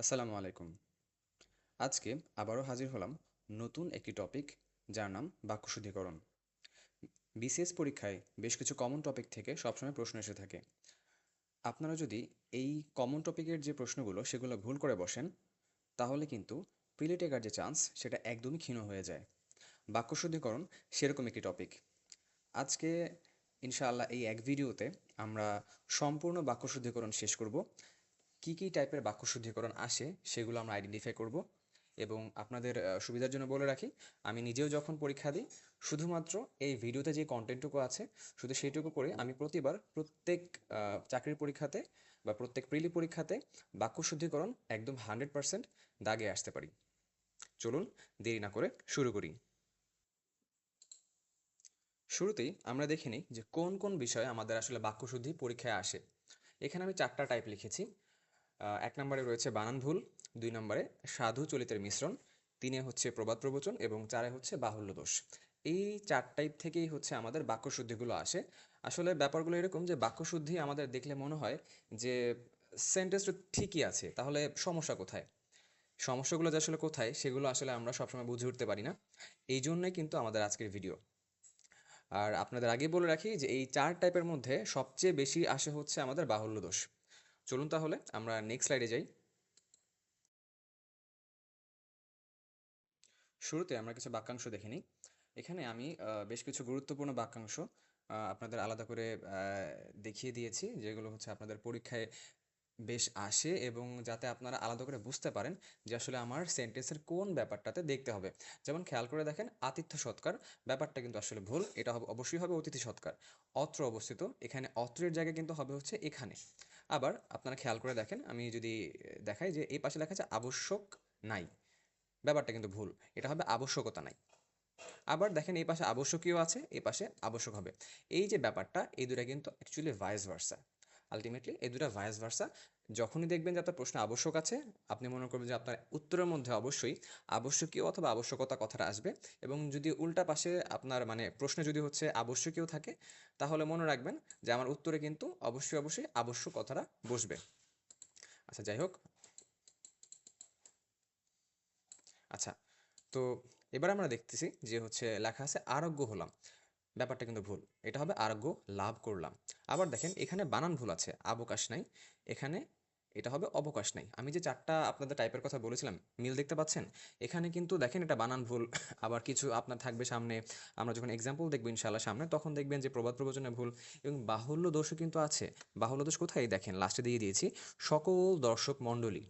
আসসালামু আলাইকুম। আজকে আবারও হাজির হলাম নতুন একটি টপিক, যার নাম বাক্যশুদ্ধিকরণ। বিসিএস পরীক্ষায় বেশ কিছু কমন টপিক থেকে সবসময় প্রশ্ন এসে থাকে। আপনারা যদি এই কমন টপিকের যে প্রশ্নগুলো সেগুলো ভুল করে বসেন, তাহলে কিন্তু প্রিলি টেকার যে চান্স সেটা একদমই ক্ষীণ হয়ে যায়। বাক্যশুদ্ধিকরণ সেরকম একটি টপিক। আজকে ইনশাআল্লাহ এই এক ভিডিওতে আমরা সম্পূর্ণ বাক্যশুদ্ধিকরণ শেষ করব। কী কী টাইপের বাক্যশুদ্ধিকরণ আসে সেগুলো আমরা আইডেন্টিফাই করব। এবং আপনাদের সুবিধার জন্য বলে রাখি, আমি নিজেও যখন পরীক্ষা দিই, শুধুমাত্র এই ভিডিওতে যে কন্টেন্টটুকু আছে শুধু সেইটুকু করে আমি প্রতিবার প্রত্যেক চাকরির পরীক্ষাতে বা প্রত্যেক প্রিলি পরীক্ষাতে বাক্যশুদ্ধিকরণ একদম 100% দাগে আসতে পারি। চলুন দেরি না করে শুরু করি। শুরুতেই আমরা দেখে নিই যে কোন কোন বিষয়ে আমাদের আসলে বাক্যশুদ্ধি পরীক্ষায় আসে। এখানে আমি 4টা টাইপ লিখেছি। 1 নম্বরে রয়েছে বানান ভুল, 2 নম্বরে সাধু চলিতের মিশ্রণ, 3-এ হচ্ছে প্রবাদ প্রবচন এবং 4-এ হচ্ছে বাহুল্য দোষ। এই 4 টাইপ থেকেই হচ্ছে আমাদের বাক্যশুদ্ধিগুলো আসে। আসলে ব্যাপারগুলো এরকম যে বাক্যশুদ্ধি আমাদের দেখলে মনে হয় যে সেন্টেন্সটা ঠিকই আছে, তাহলে সমস্যা কোথায়? সমস্যাগুলো যে আসলে কোথায় সেগুলো আসলে আমরা সবসময় বুঝে উঠতে পারি না। এই জন্যই কিন্তু আমাদের আজকের ভিডিও। আর আপনাদের আগেই বলে রাখি যে এই 4 টাইপের মধ্যে সবচেয়ে বেশি আসে হচ্ছে আমাদের বাহুল্য দোষ। চলুন তাহলে আমরা নেক্সট স্লাইডে যাই। শুরুতে আমরা কিছু বাক্যাংশ দেখে নিই। এখানে আমি বেশ কিছু গুরুত্বপূর্ণ বাক্যাংশ আপনাদের আলাদা করে দেখিয়ে দিয়েছি, যেগুলো হচ্ছে আপনাদের পরীক্ষায় বেশ আসে এবং যাতে আপনারা আলাদা করে বুঝতে পারেন যে আসলে আমার সেন্টেন্সের কোন ব্যাপারটাতে দেখতে হবে। যেমন খেয়াল করে দেখেন, আতিথ্য সৎকার ব্যাপারটা কিন্তু আসলে ভুল, এটা হবে অবশ্যই হবে অতিথি সৎকার। অত্র অবস্থিত, এখানে অত্রের জায়গায় কিন্তু হবে হচ্ছে এখানে। আবার আপনারা খেয়াল করে দেখেন, আমি যদি দেখাই যে এই পাশে লেখা আছে আবশ্যক নাই, ব্যাপারটা কিন্তু ভুল, এটা হবে আবশ্যকতা নাই। আবার দেখেন এই পাশে আবশ্যকীয় আছে, এই পাশে আবশ্যক হবে। এই যে ব্যাপারটা, এই দুটা কিন্তু অ্যাকচুয়ালি ভাইস ভার্সা। আলটিমেটলি এই দুটা ভাইস ভার্সা। যখনই দেখবেন যে আপনার প্রশ্নে আবশ্যক আছে, আপনি মনে করবেন যে আপনার উত্তরের মধ্যে অবশ্যই আবশ্যকীয় অথবা আবশ্যকতা কথাটা আসবে। এবং যদি উল্টা পাশে আপনার মানে প্রশ্নে যদি হচ্ছে আবশ্যকীয় থাকে, তাহলে মনে রাখবেন যে আমার উত্তরে কিন্তু অবশ্যই অবশ্যই আবশ্যক কথাটা বসবে। আচ্ছা, যাই হোক। আচ্ছা, তো এবার আমরা দেখতেছি যে হচ্ছে লেখা আছে আরোগ্য হলাম, ব্যাপারটা কিন্তু ভুল, এটা হবে আরোগ্য লাভ করলাম। আবার দেখেন এখানে বানান ভুল আছে, অবকাশ নাই, এখানে এটা হবে অবকাশ নাই। আমি যে 4টা আপনাদের টাইপের কথা বলেছিলাম, মিল দেখতে পাচ্ছেন? এখানে কিন্তু দেখেন এটা বানান ভুল। আবার কিছু আপনার থাকবে সামনে, আমরা যখন এক্সাম্পল দেখবো ইনশাআল্লাহ সামনে, তখন দেখবেন যে প্রবাদ প্রবচনে ভুল এবং বাহুল্য দোষও কিন্তু আছে। বাহুল্য দোষ কোথায়? দেখেন লাস্টে দিয়ে দিয়েছি, সকল দর্শক মণ্ডলী,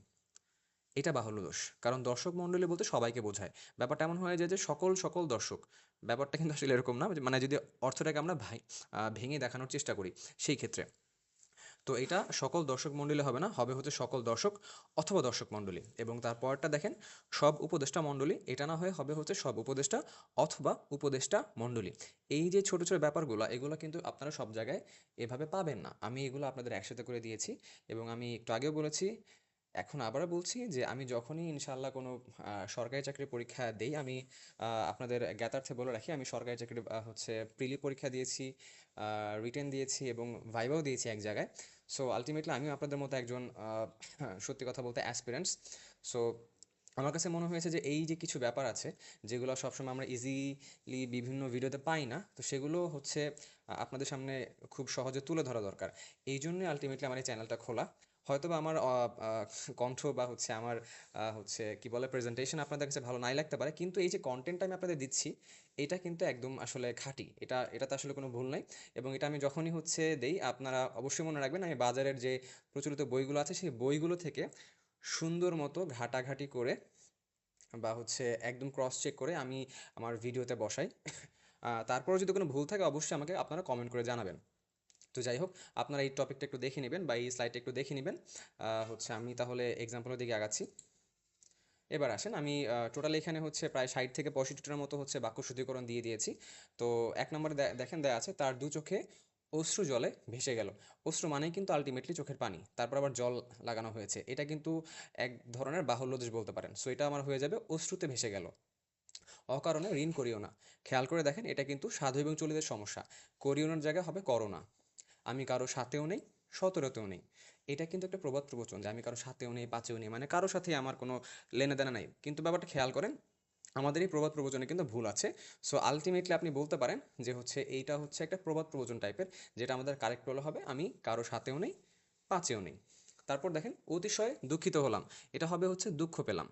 এটা বাহুল্য দোষ। কারণ দর্শক মণ্ডলী বলতে সবাইকে বোঝায়। ব্যাপারটা এমন হয়ে যায় যে সকল সকল দর্শক, ব্যাপারটা কিন্তু আসলে এরকম না। মানে যদি অর্থটাকে আমরা ভেঙে দেখানোর চেষ্টা করি সেই ক্ষেত্রে, তো এটা সকল দর্শক মণ্ডলী হবে না, হবে হচ্ছে সকল দর্শক অথবা দর্শক মণ্ডলী। এবং তারপরটা দেখেন সব উপদেষ্টা মণ্ডলী, এটা না হয়ে হবে হচ্ছে সব উপদেষ্টা অথবা উপদেষ্টা মণ্ডলী। এই যে ছোট ছোট ব্যাপারগুলো, এগুলো কিন্তু আপনারা সব জায়গায় এভাবে পাবেন না। আমি এগুলো আপনাদের একসাথে করে দিয়েছি। এবং আমি একটু আগেও বলেছি, এখন আবারও বলছি যে আমি যখনই ইনশাআল্লাহ কোনো সরকারি চাকরির পরীক্ষা দেই, আমি আপনাদের জ্ঞাতার্থে বলে রাখি, আমি সরকারি চাকরির হচ্ছে প্রিলি পরীক্ষা দিয়েছি, রিটেন দিয়েছি এবং ভাইভাও দিয়েছি এক জায়গায়। সো আলটিমেটলি আমিও আপনাদের মতো একজন সত্যি কথা বলতে অ্যাসপিরেন্টস। সো আমার কাছে মনে হয়েছে যে এই যে কিছু ব্যাপার আছে যেগুলো সবসময় আমরা ইজিলি বিভিন্ন ভিডিওতে পাই না, তো সেগুলো হচ্ছে আপনাদের সামনে খুব সহজে তুলে ধরা দরকার। এই জন্যই আলটিমেটলি আমার এই চ্যানেলটা খোলা। হয়তোবা আমার কণ্ঠ বা হচ্ছে আমার হচ্ছে কি বলে প্রেজেন্টেশন আপনাদের কাছে ভালো নাই লাগতে পারে, কিন্তু এই যে কন্টেন্টটা আমি আপনাদের দিচ্ছি, এটা কিন্তু একদম আসলে খাঁটি, এটাতে আসলে কোনো ভুল নাই। এবং এটা আমি যখনই হচ্ছে দেই, আপনারা অবশ্যই মনে রাখবেন আমি বাজারের যে প্রচলিত বইগুলো আছে সেই বইগুলো থেকে সুন্দর মতো ঘাটাঘাটি করে বা হচ্ছে একদম ক্রস চেক করে আমি আমার ভিডিওতে বসাই। তারপরে যদি কোনো ভুল থাকে অবশ্যই আমাকে আপনারা কমেন্ট করে জানাবেন। তো যাই হোক, আপনারা এই টপিকটা একটু দেখে নেবেন বা এই স্লাইডটা একটু দেখে নেবেন। হচ্ছে আমি তাহলে এক্সাম্পলের দিকে আগাচ্ছি। এবার আসেন, আমি টোটাল এখানে হচ্ছে প্রায় 60 থেকে 65টার মতো হচ্ছে বাক্য শুদ্ধিকরণ দিয়ে দিয়েছি। তো 1 নম্বরে দেখেন দেয়া আছে, তার দু চোখে অশ্রু জলে ভেসে গেল। অশ্রু মানেই কিন্তু আলটিমেটলি চোখের পানি, তারপর আবার জল লাগানো হয়েছে, এটা কিন্তু এক ধরনের বাহুল্য দেশ বলতে পারেন। সো এটা আমার হয়ে যাবে অশ্রুতে ভেসে গেল। অকারণে ঋণ করিও না, খেয়াল করে দেখেন এটা কিন্তু সাধু এবং চলিতের সমস্যা। করিওনার জায়গায় হবে করোনা। আমি কারো সাথেও নেই, সতেরোতেও নেই। এটা কিন্তু একটা প্রবাদ প্রবচন যে আমি কারো সাথেও নেই পাচেও নেই, মানে কারোর সাথে আমার কোনো লেনাদেনা নাই, কিন্তু ব্যাপারটা খেয়াল করেন আমাদের এই প্রবাদ প্রবচনে কিন্তু ভুল আছে। সো আলটিমেটলি আপনি বলতে পারেন যে হচ্ছে এইটা হচ্ছে একটা প্রবাদ প্রবচন টাইপের, যেটা আমাদের কারেক্ট হলো হবে আমি কারো সাথেও নেই পাচেও নেই। তারপর দেখেন অতিশয় দুঃখিত হলাম, এটা হবে হচ্ছে দুঃখ পেলাম।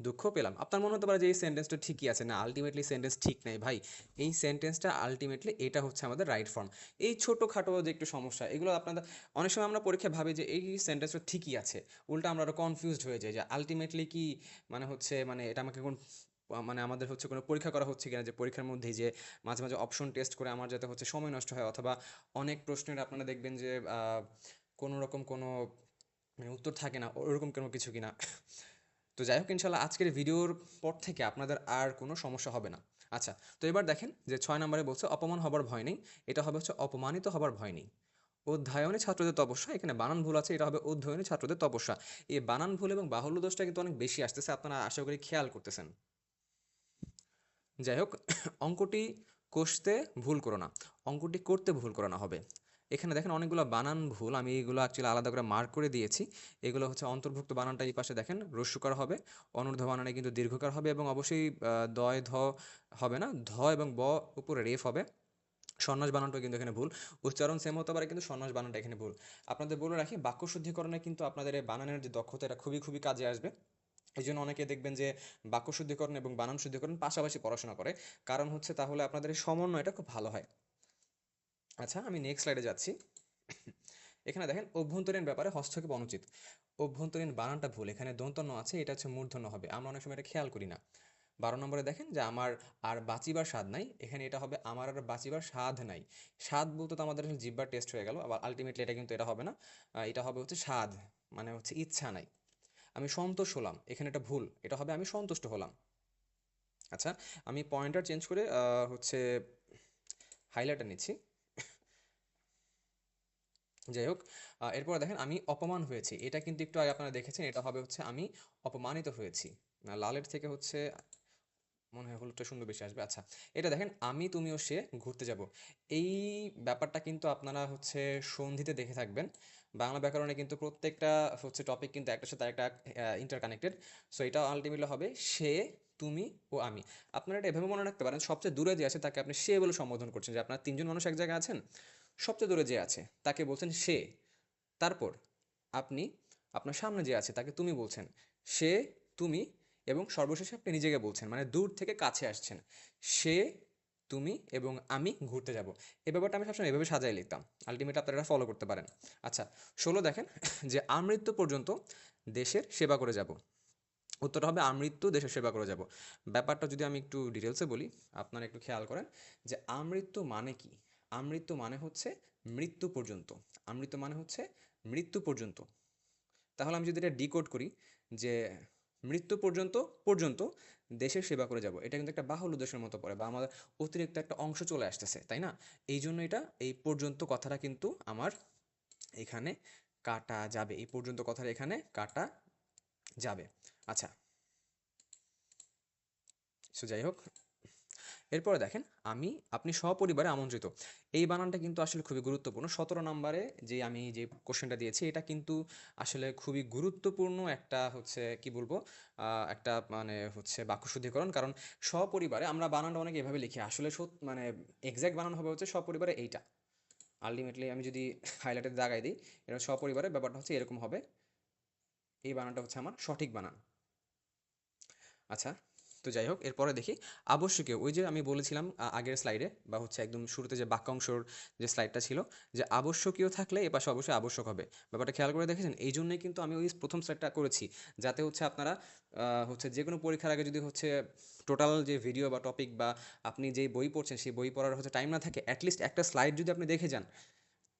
দুঃখ পেলাম, আপনার মনে হতে পারে যে এই সেন্টেন্সটা ঠিকই আছে, না আলটিমেটলি সেন্টেন্স ঠিক নেই ভাই। এই সেন্টেন্সটা আলটিমেটলি এটা হচ্ছে আমাদের রাইট ফর্ম। এই ছোটোখাটো যে একটু সমস্যা এগুলো আপনাদের অনেক সময় আমরা পরীক্ষায় ভাবি যে এই সেন্টেন্সটা ঠিকই আছে, উল্টা আমরা আরও কনফিউজড হয়ে যাই যে আলটিমেটলি কি মানে হচ্ছে, মানে এটা আমাকে কোন মানে আমাদের হচ্ছে কোনো পরীক্ষা করা হচ্ছে কিনা, যে পরীক্ষার মধ্যেই যে মাঝে মাঝে অপশন টেস্ট করে আমার যাতে হচ্ছে সময় নষ্ট হয়, অথবা অনেক প্রশ্নের আপনারা দেখবেন যে কোনো রকম কোনো মানে উত্তর থাকে না, ওরকম কোনো কিছু কিনা। তো যাই হোক ইনশাল্লাহ আজকের ভিডিওর পর থেকে আপনাদের আর কোনো সমস্যা হবে না। আচ্ছা, তো এবার দেখেন যে 6 নম্বরে বলছে অপমান হবার ভয় নেই, এটা হবে হচ্ছে অপমানিত হবার ভয় নেই। অধ্যয়নে ছাত্রদের তপস্যা, এখানে বানান ভুল আছে, এটা হবে অধ্যয়নে ছাত্রদের তপস্যা। এই বানান ভুল এবং বাহুল্য দোষটা কিন্তু অনেক বেশি আসতেছে, আপনারা আশা করি খেয়াল করতেছেন। যাই হোক, অঙ্কটি কষতে ভুল করো না, অঙ্কটি করতে ভুল করানো হবে। এখানে দেখেন অনেকগুলো বানান ভুল, আমি এগুলো অ্যাকচুয়ালি আলাদা করে মার্ক করে দিয়েছি। এগুলো হচ্ছে অন্তর্ভুক্ত বানানটা এই পাশে দেখেন রস্যকার হবে, অনূর্ধ্ব বানানে কিন্তু দীর্ঘকার হবে, এবং অবশ্যই দয় ধ হবে না, ধ এবং ব উপরে রেফ হবে। সন্ন্যাস বানানটাও কিন্তু এখানে ভুল, উচ্চারণ সেম হতে পারে কিন্তু সন্ন্যাস বানানটা এখানে ভুল। আপনাদের বলে রাখি বাক্য শুদ্ধিকরণে কিন্তু আপনাদের এই বানানের যে দক্ষতা এটা খুবই খুবই কাজে আসবে। এই জন্য অনেকে দেখবেন যে বাক্য শুদ্ধিকরণ এবং বানান শুদ্ধিকরণ পাশাপাশি পড়াশোনা করে, কারণ হচ্ছে তাহলে আপনাদের এই সমন্বয়টা খুব ভালো হয়। আচ্ছা, আমি নেক্সট স্লাইডে যাচ্ছি। এখানে দেখেন অভ্যন্তরীণ ব্যাপারে হস্তক্ষেপ অনুচিত, অভ্যন্তরীণ বানানটা ভুল, এখানে দন্তন্য আছে, এটা হচ্ছে মূর্ধন্য হবে, আমরা অনেক সময় এটা খেয়াল করি না। 12 নম্বরে দেখেন যে আমার আর বাঁচিবার স্বাদ নাই, এখানে এটা হবে আমার আর বাঁচিবার স্বাদ নাই। স্বাদ বলতে তো আমাদের জিহ্বার টেস্ট হয়ে গেল, আবার আলটিমেটলি এটা কিন্তু এটা হবে না, এটা হবে হচ্ছে স্বাদ, মানে হচ্ছে ইচ্ছা নাই। আমি সন্তোষ হলাম, এখানে এটা ভুল, এটা হবে আমি সন্তুষ্ট হলাম। আচ্ছা, আমি পয়েন্টার চেঞ্জ করে হচ্ছে হাইলাইটার নিচ্ছি। যাই হোক, এরপর দেখেন আমি অপমান হয়েছি, এটা কিন্তু একটু আগে আপনারা দেখেছেন, এটা হবে হচ্ছে আমি অপমানিত হয়েছি। না, লালের থেকে হচ্ছে মনে হয় হলুদটা সুন্দর বেশি আসবে। আচ্ছা, এটা দেখেন আমি তুমি ও সে ঘুরতে যাব, এই ব্যাপারটা কিন্তু আপনারা হচ্ছে সন্ধিতে দেখে থাকবেন। বাংলা ব্যাকরণে কিন্তু প্রত্যেকটা হচ্ছে টপিক কিন্তু একটার সাথে একটা ইন্টারকানেক্টেড। সো এটা আলটিমেটলি হবে সে, তুমি ও আমি। আপনারা এটা এভাবে মনে রাখতে পারেন সবচেয়ে দূরে যে আছে তাকে আপনি সে বলে সম্বোধন করছেন, যে আপনার তিনজন মানুষ এক জায়গায় আছেন, সবচেয়ে দূরে যে আছে তাকে বলছেন সে। তারপর আপনি আপনার সামনে যে আছে তাকে তুমি বলছেন, সে, তুমি, এবং সর্বশেষে আপনি নিজেকে বলছেন, মানে দূর থেকে কাছে আসছেন। সে, তুমি এবং আমি ঘুরতে যাব। এই ব্যাপারটা আমি সবসময় এভাবে সাজাই লিখতাম, আলটিমেটলি আপনারা এটা ফলো করতে পারেন। আচ্ছা, 16 দেখেন যে আমৃত্যু পর্যন্ত দেশের সেবা করে যাব, উত্তরটা হবে আমৃত্যু দেশের সেবা করে যাব। ব্যাপারটা যদি আমি একটু ডিটেলসে বলি, আপনারা একটু খেয়াল করেন যে আমৃত্যু মানে কি। আমৃত্যু মানে হচ্ছে মৃত্যু পর্যন্ত, আমৃত্যু মানে হচ্ছে মৃত্যু পর্যন্ত। তাহলে আমি যদি এটা ডিকোড করি যে মৃত্যু পর্যন্ত পর্যন্ত দেশের সেবা করে যাব, এটা কিন্তু একটা বাহুল্য দেশের মতো পড়ে, বা আমাদের অতিরিক্ত একটা অংশ চলে আসতেছে, তাই না? এই জন্য এটা এই পর্যন্ত কথাটা কিন্তু আমার এখানে কাটা যাবে, এই পর্যন্ত কথাটা এখানে কাটা যাবে। আচ্ছা, সো যাই হোক, এরপরে দেখেন আমি আপনি সপরিবারে আমন্ত্রিত, এই বানানটা কিন্তু আসলে খুবই গুরুত্বপূর্ণ। 17 নম্বরে যে আমি যে কোশ্চেনটা দিয়েছি এটা কিন্তু আসলে খুবই গুরুত্বপূর্ণ একটা হচ্ছে কি বলবো, একটা মানে হচ্ছে বাক্য শুদ্ধিকরণ, কারণ সপরিবারে আমরা বানানটা অনেকে এভাবে লিখি, আসলে মানে এক্সাক্ট বানান হবে হচ্ছে সপরিবারে এইটা। আলটিমেটলি আমি যদি হাইলাইটের দাগাই দিই, এটা সপরিবারে ব্যাপারটা হচ্ছে এরকম হবে, এই বানানটা হচ্ছে আমার সঠিক বানান। আচ্ছা, তো যাই হোক এরপরে দেখি আবশ্যকীয়, ওই যে আমি বলেছিলাম আগের স্লাইডে বা হচ্ছে একদম শুরুতে যে বাক্যাংশর যে স্লাইডটা ছিল, যে আবশ্যকীয় থাকলে এ পাশে অবশ্যই আবশ্যক হবে। ব্যাপারটা খেয়াল করে দেখেছেন, এই জন্যই কিন্তু আমি ওই প্রথম স্লাইডটা করেছি, যাতে হচ্ছে আপনারা হচ্ছে যে কোনো পরীক্ষার আগে যদি হচ্ছে টোটাল যে ভিডিও বা টপিক বা আপনি যেই বই পড়ছেন সেই বই পড়ার হচ্ছে টাইম না থাকে, অ্যাটলিস্ট একটা স্লাইড যদি আপনি দেখে যান,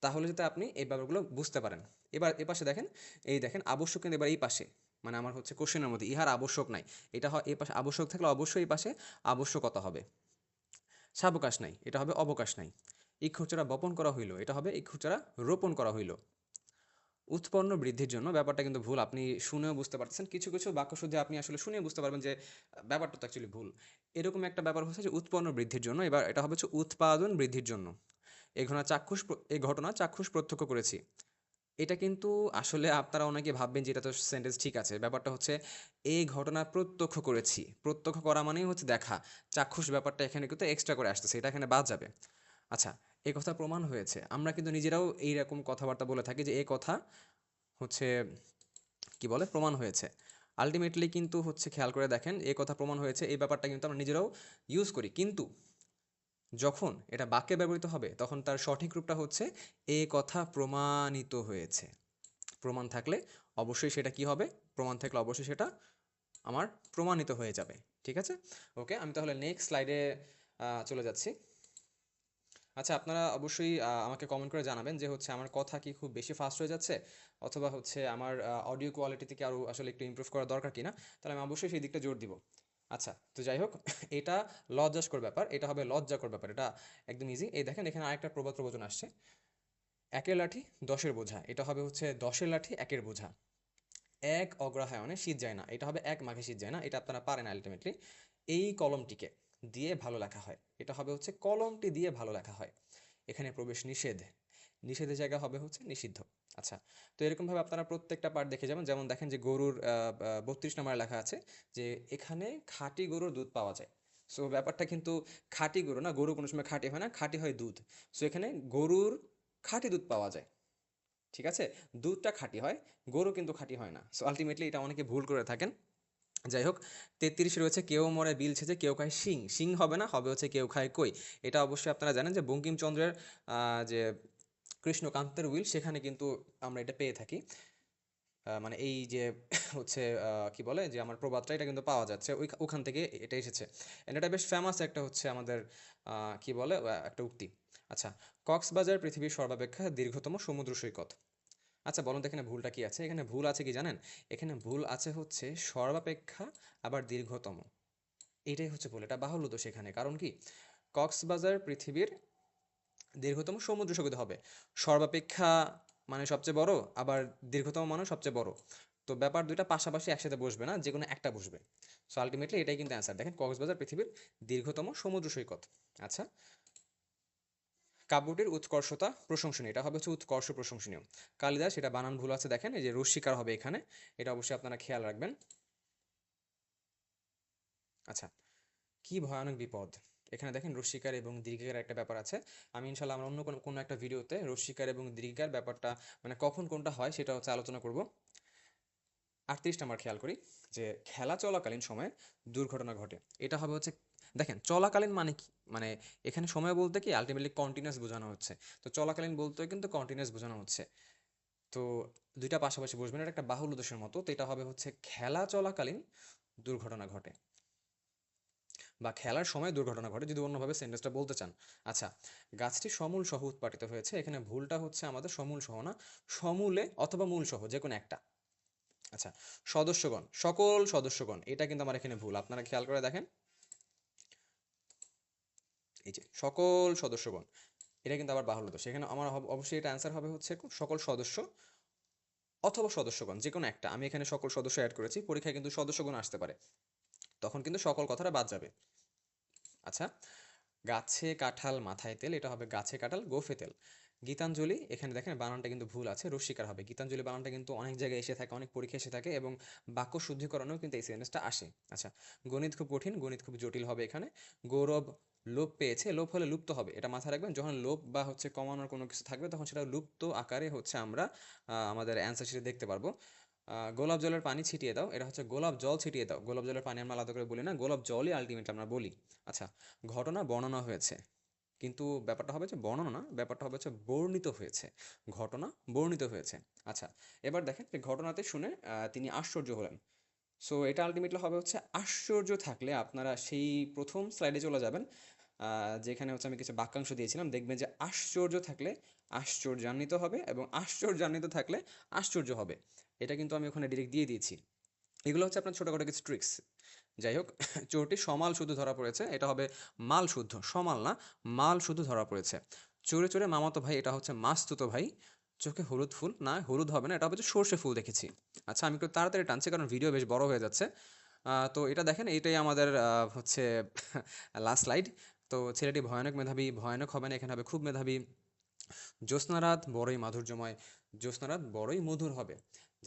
তাহলে যাতে আপনি এই ব্যাপারগুলো বুঝতে পারেন। এবার এ পাশে দেখেন, এই দেখেন আবশ্যক কিন্তু এবার এই পাশে, মানে আমার হচ্ছে কোশ্চেনের মধ্যে ইহার আবশ্যক নাই, এটা হয় এই পাশে আবশ্যক থাকলে অবশ্যই এই পাশে আবশ্যকতা হবে। সাবকাশ নাই, এটা হবে অবকাশ নাই। ইক্ষুচরা বপন করা হইল, এটা হবে ইক্ষুচরা রোপণ করা হইল। উৎপন্ন বৃদ্ধির জন্য, ব্যাপারটা কিন্তু ভুল, আপনি শুনেও বুঝতে পারতেছেন, কিছু কিছু বাক্যশুদ্ধি আপনি আসলে শুনে বুঝতে পারবেন যে ব্যাপারটা তো অ্যাকচুয়ালি ভুল। এরকম একটা ব্যাপার হচ্ছে যে উৎপন্ন বৃদ্ধির জন্য, এবার এটা হবে হচ্ছে উৎপাদন বৃদ্ধির জন্য। এই ঘটনা চাক্ষুষ প্রত্যক্ষ করেছি, এটা কিন্তু আসলে আপনারা অনেকে ভাববেন যে এটা তো সেন্টেন্স ঠিক আছে। ব্যাপারটা হচ্ছে এই ঘটনা প্রত্যক্ষ করেছি। প্রত্যক্ষ করা মানেই হচ্ছে দেখা। চাক্ষুষ ব্যাপারটা এখানে কিন্তু এক্সট্রা করে আসতেছে। এটা এখানে বাদ যাবে। আচ্ছা, এই কথা প্রমাণ হয়েছে। আমরা কিন্তু নিজেরাও এইরকম কথাবার্তা বলে থাকি যে এই কথা হচ্ছে কি বলে প্রমাণ হয়েছে। আল্টিমেটলি কিন্তু হচ্ছে খেয়াল করে দেখেন এই কথা প্রমাণ হয়েছে এই ব্যাপারটা কিন্তু আমরা নিজেরাও ইউজ করি। কিন্তু যখন এটা বাক্যে ব্যবহৃত হবে তখন তার সঠিক রূপটা হচ্ছে এ কথা প্রমাণিত হয়েছে। প্রমাণ থাকলে অবশ্যই সেটা কি হবে? প্রমাণ থাকলে অবশ্যই সেটা আমার প্রমাণিত হয়ে যাবে। ঠিক আছে? ওকে, আমি তাহলে নেক্সট স্লাইডে চলে যাচ্ছি। আচ্ছা, আপনারা অবশ্যই আমাকে কমেন্ট করে জানাবেন যে হচ্ছে আমার কথা কি খুব বেশি ফাস্ট হয়ে যাচ্ছে, অথবা হচ্ছে আমার অডিও কোয়ালিটিতে কি আরও আসলে একটু ইমপ্রুভ করা দরকার কিনা। তাহলে আমি অবশ্যই সেই দিকটা জোর দিব। আচ্ছা, তো যাই হোক, এটা লজ্জাস্কর ব্যাপার, এটা হবে লজ্জাকর ব্যাপার, এটা একদম ইজি। এই দেখেন এখানে আরেকটা প্রবাদ প্রবচন আসছে, একের লাঠি দশের বোঝা, এটা হবে হচ্ছে দশের লাঠি একের বোঝা। এক অগ্রহায়ণে শীত যায় না, এটা হবে এক মাঘে শীত যায় না, এটা আপনারা পারেন আলটিমেটলি। এই কলমটিকে দিয়ে ভালো লেখা হয়, এটা হবে হচ্ছে কলমটি দিয়ে ভালো লেখা হয়। এখানে প্রবেশ নিষেধ, নিষেধের জায়গা হবে হচ্ছে নিষিদ্ধ। আচ্ছা, তো এরকমভাবে আপনারা প্রত্যেকটা পার্ট দেখে যাবেন। যেমন দেখেন যে গরুর 32 নম্বরে লেখা আছে যে এখানে খাঁটি গরুর দুধ পাওয়া যায়। সো ব্যাপারটা কিন্তু খাঁটি গরু না, গরু কোনো সময় খাঁটি হয় না, খাঁটি হয় দুধ। সো এখানে গরুর খাঁটি দুধ পাওয়া যায়। ঠিক আছে, দুধটা খাঁটি হয়, গরু কিন্তু খাঁটি হয় না। সো আলটিমেটলি এটা অনেকে ভুল করে থাকেন। যাই হোক, 33 রয়েছে কেউ মরে বিল ছেঁচে কেউ খায় শিং, শিং হবে না, হবে হচ্ছে কেউ খায় কই। এটা অবশ্যই আপনারা জানেন যে বঙ্কিমচন্দ্রের যে কৃষ্ণকান্তের উইল, সেখানে কিন্তু আমরা এটা পেয়ে থাকি। মানে এই যে হচ্ছে কি বলে যে আমার প্রবাদটা, এটা কিন্তু পাওয়া যাচ্ছে ওখান থেকে এটা এসেছে। And এটা বেশ ফেমাস একটা হচ্ছে আমাদের কি বলে একটা উক্তি। আচ্ছা, কক্সবাজার পৃথিবীর সর্বাপেক্ষা দীর্ঘতম সমুদ্র সৈকত। আচ্ছা বলুন তো এখানে ভুলটা কি আছে? এখানে ভুল আছে কি জানেন? এখানে ভুল আছে হচ্ছে সর্বাপেক্ষা আবার দীর্ঘতম। এটাই হচ্ছে ভুল, এটা বাহুল্য তো সেখানে, কারণ কি কক্সবাজার পৃথিবীর দীর্ঘতম সমুদ্র সৈকত হবে, সর্বাপেক্ষা মানে সবচেয়ে বড়, আবার দীর্ঘতম মানে সবচেয়ে বড়। তো ব্যাপার দুইটা পাশাপাশি একসাথে বসবে না, যে কোনো একটা বসবে। সো আলটিমেটলি এটাই কিন্তু অ্যান্সার। দেখেন কক্সবাজার পৃথিবীর দীর্ঘতম সমুদ্র সৈকত। আচ্ছা, কাব্যটির উৎকর্ষতা প্রশংসনীয়, এটা হবে হচ্ছে উৎকর্ষ প্রশংসনীয়। কালিদাস, এটা বানান ভুল আছে দেখেন, এই যে রস্যিকার হবে এখানে, এটা অবশ্যই আপনারা খেয়াল রাখবেন। আচ্ছা, কি ভয়ানক বিপদ। এখানে দেখেন রস্যিকার এবং দীর্ঘিকার একটা ব্যাপার আছে। আমি ইনশাল্লাহ আমরা অন্য কোনো কোনো একটা ভিডিওতে রস্যিকার এবং দীর্ঘিকার ব্যাপারটা মানে কখন কোনটা হয় সেটা হচ্ছে আলোচনা করব। 38 নাম্বার খেয়াল করি যে খেলা চলাকালীন সময়ে দুর্ঘটনা ঘটে, এটা হবে হচ্ছে দেখেন চলাকালীন মানে কি, মানে এখানে সময় বলতে কি আলটিমেটলি কন্টিনিউয়াস বোঝানো হচ্ছে। তো চলাকালীন বলতে কিন্তু কন্টিনিউয়াস বোঝানো হচ্ছে। তো দুইটা পাশাপাশি বসবে না, এটা একটা বাহুল্য দোষের মতো। তো এটা হবে হচ্ছে খেলা চলাকালীন দুর্ঘটনা ঘটে, বা খেলার সময় দুর্ঘটনা ঘটে যদি অন্যভাবে সেন্টেন্সটা বলতে চান। আচ্ছা, গাছটি সমূল সহ উৎপাটিত হয়েছে, এখানে ভুলটা হচ্ছে আমাদের সমূল সহ না, সমূলে অথবা মূল সহ যে কোনো একটা। আচ্ছা, সদস্যগণ, সকল সদস্যগণ, এটা কিন্তু আমার এখানে ভুল, আপনারা খেয়াল করে দেখেন। এই যে সকল সদস্যগণ, এটা কিন্তু আবার বাহুল্য দোষ। এখানে আমার অবশ্যই এটা অ্যান্সার হবে হচ্ছে সকল সদস্য অথবা সদস্যগণ যে কোনো একটা। আমি এখানে সকল সদস্য অ্যাড করেছি, পরীক্ষায় কিন্তু সদস্যগণ আসতে পারে, তখন কিন্তু সকল কথাটা বাদ যাবে। আচ্ছা, গাছে কাঁঠাল মাথায় তেল, এটা হবে গাছে কাঁঠাল গোফে তেল। গীতাঞ্জলি, এখানে দেখেন বানানটা কিন্তু ভুল আছে, রস্বীকার হবে। গীতাঞ্জলি বানানটা কিন্তু অনেক জায়গায় এসে থাকে, অনেক পরীক্ষা এসে থাকে, এবং বাক্য শুদ্ধিকরণেও কিন্তু এই সেন্টেন্সটা আসে। আচ্ছা, গণিত খুব কঠিন, গণিত খুব জটিল হবে এখানে। গৌরব লোপ পেয়েছে, লোপ হলে লুপ্ত হবে, এটা মাথায় রাখবেন। যখন লোপ বা হচ্ছে কমানোর কোনো কিছু থাকবে তখন সেটা লুপ্ত আকারে হচ্ছে আমরা আমাদের অ্যান্সার শিটে দেখতে পারবো। গোলাপ জলের পানি ছিটিয়ে দাও, এটা হচ্ছে গোলাপ জল ছিটিয়ে দাও। গোলাপ জলের পানি আমরা আলাদা করে বলি না, গোলাপ জলই আলটিমেটলি আমরা বলি। আচ্ছা, ঘটনা বর্ণনা হয়েছে, কিন্তু ব্যাপারটা হবে যে বর্ণনা না, ব্যাপারটা হবে হচ্ছে বর্ণিত হয়েছে। ঘটনা বর্ণিত হয়েছে। আচ্ছা, এবার দেখেন যে ঘটনাতে শুনে তিনি আশ্চর্য হলেন। সো এটা আলটিমেটলি হবে হচ্ছে আশ্চর্য থাকলে আপনারা সেই প্রথম স্লাইডে চলে যাবেন, যেখানে হচ্ছে আমি কিছু বাক্যাংশ দিয়েছিলাম, দেখবেন যে আশ্চর্য থাকলে আশ্চর্যান্বিত হবে, এবং আশ্চর্যান্বিত থাকলে আশ্চর্য হবে। এটা কিন্তু আমি ওখানে ডিরেক্ট দিয়ে দিয়েছি। এগুলো হচ্ছে আপনার ছোটোখাটো কিছু ট্রিক্স। যাই হোক, চোরটি সমাল শুধু ধরা পড়েছে, এটা হবে মাল শুদ্ধ, সমাল না, মাল শুধু ধরা পড়েছে। চোরে চোরে মামাতো ভাই, এটা হচ্ছে মাসতুতো ভাই। চোখে হলুদ ফুল, না হলুদ হবে না, এটা হবে সর্ষে ফুল দেখেছি। আচ্ছা, আমি একটু তাড়াতাড়ি টানছি কারণ ভিডিও বেশ বড় হয়ে যাচ্ছে। তো এটা দেখেন, এটাই আমাদের হচ্ছে লাস্ট স্লাইড। তো ছেলেটি ভয়ানক মেধাবী, ভয়ানক হবে না, এখানে হবে খুব মেধাবী। জ্যোৎস্নারাত বড়ই মাধুর্যময়, জ্যোৎস্নারাত বড়ই মধুর হবে।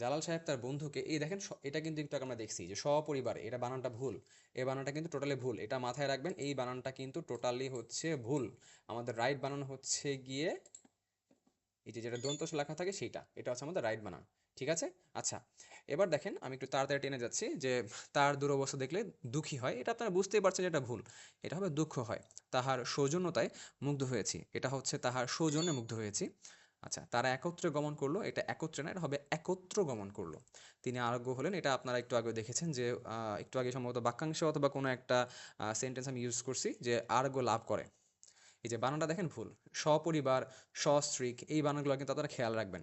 জালাল সাহেব তার বন্ধুকে, এই দেখেন এটা কিন্তু একটু আগে আমরা দেখছি যে সপরিবারে, এটা বানানটা ভুল। এই বানানটা কিন্তু টোটালি ভুল, এটা মাথায় রাখবেন, এই বানানটা কিন্তু টোটালি হচ্ছে ভুল। আমাদের রাইট বানান হচ্ছে গিয়ে এই যে যেটা দন্তস লেখা থাকে সেইটা, এটা হচ্ছে আমাদের রাইট বানান। ঠিক আছে? আচ্ছা, এবার দেখেন আমি একটু তাড়াতাড়ি টেনে যাচ্ছি যে তার দুরবস্থা দেখলে দুঃখী হয়, এটা আপনারা বুঝতেই পারছেন যে এটা ভুল। এটা হবে দুঃখ হয়। তাহার সৌজন্যতায় মুগ্ধ হয়েছি, এটা হচ্ছে তাহার সৌজন্যে মুগ্ধ হয়েছি। আচ্ছা, তারা একত্রে গমন করলো, এটা একত্রে না, এটা হবে একত্র গমন করলো। তিনি আরোগ্য হলেন, এটা আপনারা একটু আগে দেখেছেন যে একটু আগে সম্ভবত বাক্যাংশ অথবা কোনো একটা সেন্টেন্স আমি ইউজ করছি যে আরোগ্য লাভ করে। এই যে বানানটা দেখেন ভুল। সপরিবার, সস্ত্রীক, এই বানানগুলো কিন্তু আপনারা খেয়াল রাখবেন।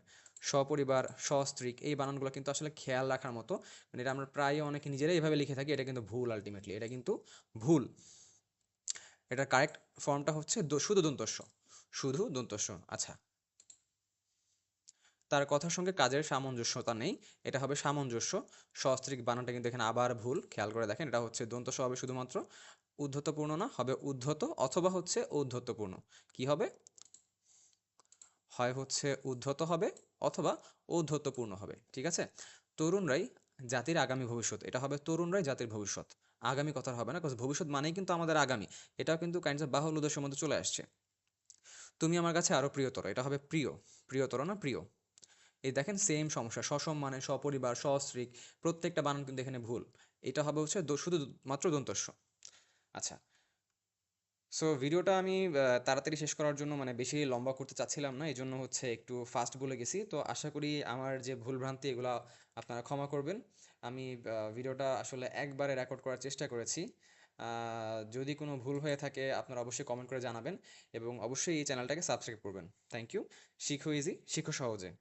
সপরিবার, সস্ত্রীক, এই বানানগুলো কিন্তু আসলে খেয়াল রাখার মতো, মানে এটা আমরা প্রায় অনেকে নিজেরাই এইভাবে লিখে থাকি, এটা কিন্তু ভুল। আলটিমেটলি এটা কিন্তু ভুল। এটার কারেক্ট ফর্মটা হচ্ছে শুধু দন্তস্ব, শুধু দন্তস্ব। আচ্ছা, তার কথার সঙ্গে কাজের সামঞ্জস্যতা নেই, এটা হবে সামঞ্জস্য। সস্ত্রীক বানানটা কিন্তু এখানে আবার ভুল, খেয়াল করে দেখেন, এটা হচ্ছে দন্তস্ব হবে শুধুমাত্র। উদ্ধতপূর্ণ না, হবে উদ্ধত অথবা হচ্ছে ঔদ্ধত্যপূর্ণ। কি হবে? হয় হচ্ছে উদ্ধত হবে অথবা ঔদ্ধত্যপূর্ণ হবে। ঠিক আছে? তরুণরাই জাতির আগামী ভবিষ্যৎ, এটা হবে তরুণরাই জাতির ভবিষ্যৎ। আগামী কথা হবে না, কারণ ভবিষ্যৎ মানেই কিন্তু আমাদের আগামী। এটাও কিন্তু কাইন্ডস অফ বাহুল্য উদ্দেশ্যের মধ্যে চলে আসছে। তুমি আমার কাছে আরো প্রিয়তর, এটা হবে প্রিয়। প্রিয়তর না প্রিয়। এই দেখেন সেম সমস্যা, সসম্মানে, সপরিবার, সস্ত্রীক, প্রত্যেকটা বানান কিন্তু এখানে ভুল। এটা হবে হচ্ছে শুধু মাত্র দন্তস্ব। আচ্ছা, সো ভিডিওটা আমি তাড়াতাড়ি শেষ করার জন্য, মানে বেশি লম্বা করতে চাচ্ছিলাম না, এই জন্য হচ্ছে একটু ফাস্ট বলে গেছি। তো আশা করি আমার যে ভুলভ্রান্তি এগুলো আপনারা ক্ষমা করবেন। আমি ভিডিওটা আসলে একবারে রেকর্ড করার চেষ্টা করেছি। যদি কোনো ভুল হয়ে থাকে আপনারা অবশ্যই কমেন্ট করে জানাবেন, এবং অবশ্যই এই চ্যানেলটাকে সাবস্ক্রাইব করবেন। Thank you. শিখো ইজি, শিখো সহজে।